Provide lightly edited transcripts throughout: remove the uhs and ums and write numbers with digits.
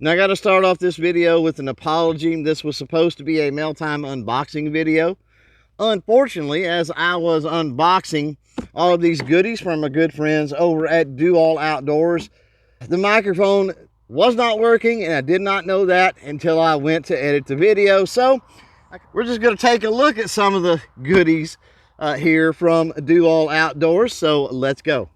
Now I got to start off this video with an apology. This was supposed to be a mail time unboxing video. Unfortunately, as I was unboxing all of these goodies from my good friends over at Do All Outdoors, the microphone was not working, and I did not know that until I went to edit the video. So we're just going to take a look at some of the goodies here from Do All Outdoors. So let's go.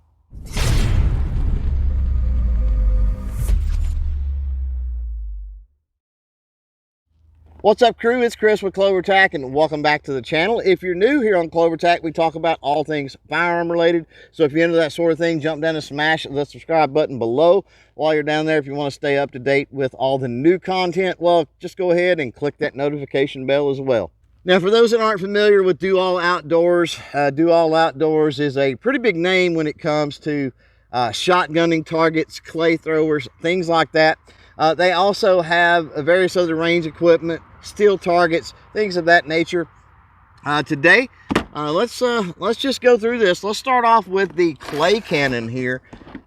What's up, crew? It's Chris with CloverTac, and welcome back to the channel. If you're new here on CloverTac, we talk about all things firearm related. So if you're into that sort of thing, jump down and smash the subscribe button below. While you're down there, if you want to stay up to date with all the new content, well, just go ahead and click that notification bell as well. Now, for those that aren't familiar with Do All Outdoors, Do All Outdoors is a pretty big name when it comes to shotgunning targets, clay throwers, things like that. They also have various other range equipment, steel targets, things of that nature. Today, let's just go through this. Let's start off with the clay cannon here.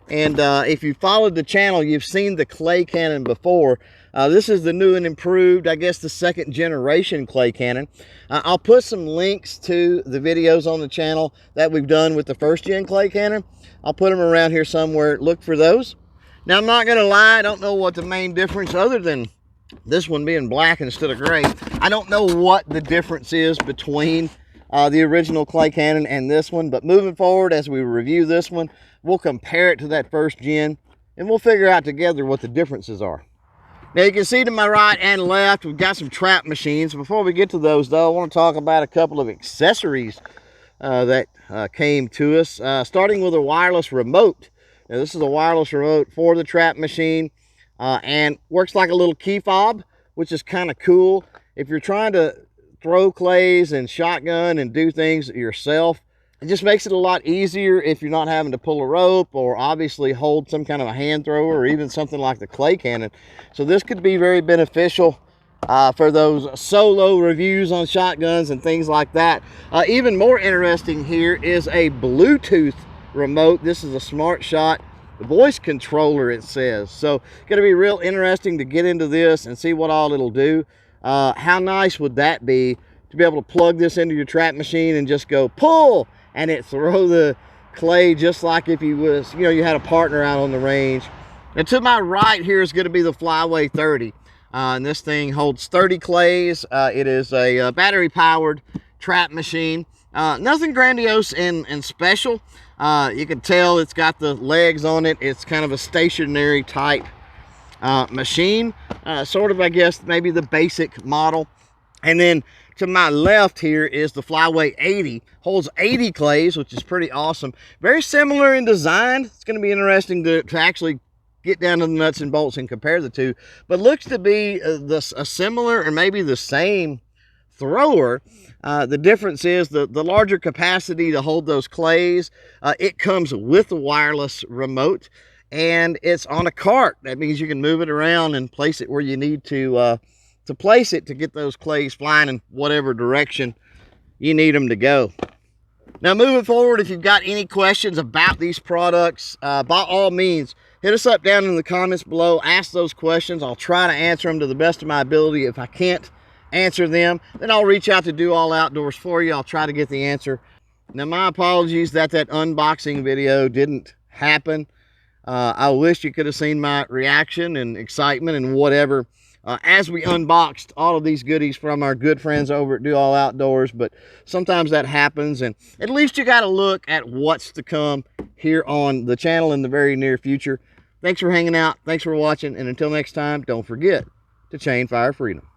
And if you followed the channel, you've seen the clay cannon before. This is the new and improved, I guess, the second generation clay cannon. I'll put some links to the videos on the channel that we've done with the first gen clay cannon. I'll put them around here somewhere. Look for those. Now, I'm not going to lie, I don't know what the main difference, other than this one being black instead of gray. I don't know what the difference is between the original clay cannon and this one, but moving forward, as we review this one, we'll compare it to that first gen, and we'll figure out together what the differences are. Now, you can see to my right and left, we've got some trap machines. Before we get to those, though, I want to talk about a couple of accessories that came to us, starting with a wireless remote. Now, this is a wireless remote for the trap machine and works like a little key fob, which is kind of cool. If you're trying to throw clays and shotgun and do things yourself, it just makes it a lot easier if you're not having to pull a rope or obviously hold some kind of a hand thrower or even something like the clay cannon. So this could be very beneficial for those solo reviews on shotguns and things like that. Even more interesting here is a Bluetooth remote. This is a Smart Shot voice controller, it says. So it's going to be real interesting to get into this and see what all it'll do. How nice would that be to be able to plug this into your trap machine and just go pull and it throw the clay just like if you was, you know, you had a partner out on the range. And to my right here is going to be the Flyway 30. And this thing holds 30 clays. It is a battery powered trap machine. Nothing grandiose and special. You can tell it's got the legs on it. It's kind of a stationary type machine, sort of, I guess, maybe the basic model. And then to my left here is the Flyway 80. Holds 80 clays, which is pretty awesome. Very similar in design. It's going to be interesting to actually get down to the nuts and bolts and compare the two. But looks to be a similar or maybe the same thrower. The difference is the larger capacity to hold those clays. It comes with a wireless remote, and it's on a cart. That means you can move it around and place it where you need to place it to get those clays flying in whatever direction you need them to go. Now, moving forward, if you've got any questions about these products, by all means, hit us up down in the comments below. Ask those questions. I'll try to answer them to the best of my ability. If I can't answer them, then I'll reach out to Do All Outdoors for you. I'll try to get the answer. Now, my apologies that unboxing video didn't happen. I wish you could have seen my reaction and excitement and whatever as we unboxed all of these goodies from our good friends over at Do All Outdoors, but sometimes that happens, and at least you got to look at what's to come here on the channel in the very near future. Thanks for hanging out. Thanks for watching, and until next time, don't forget to chain fire freedom.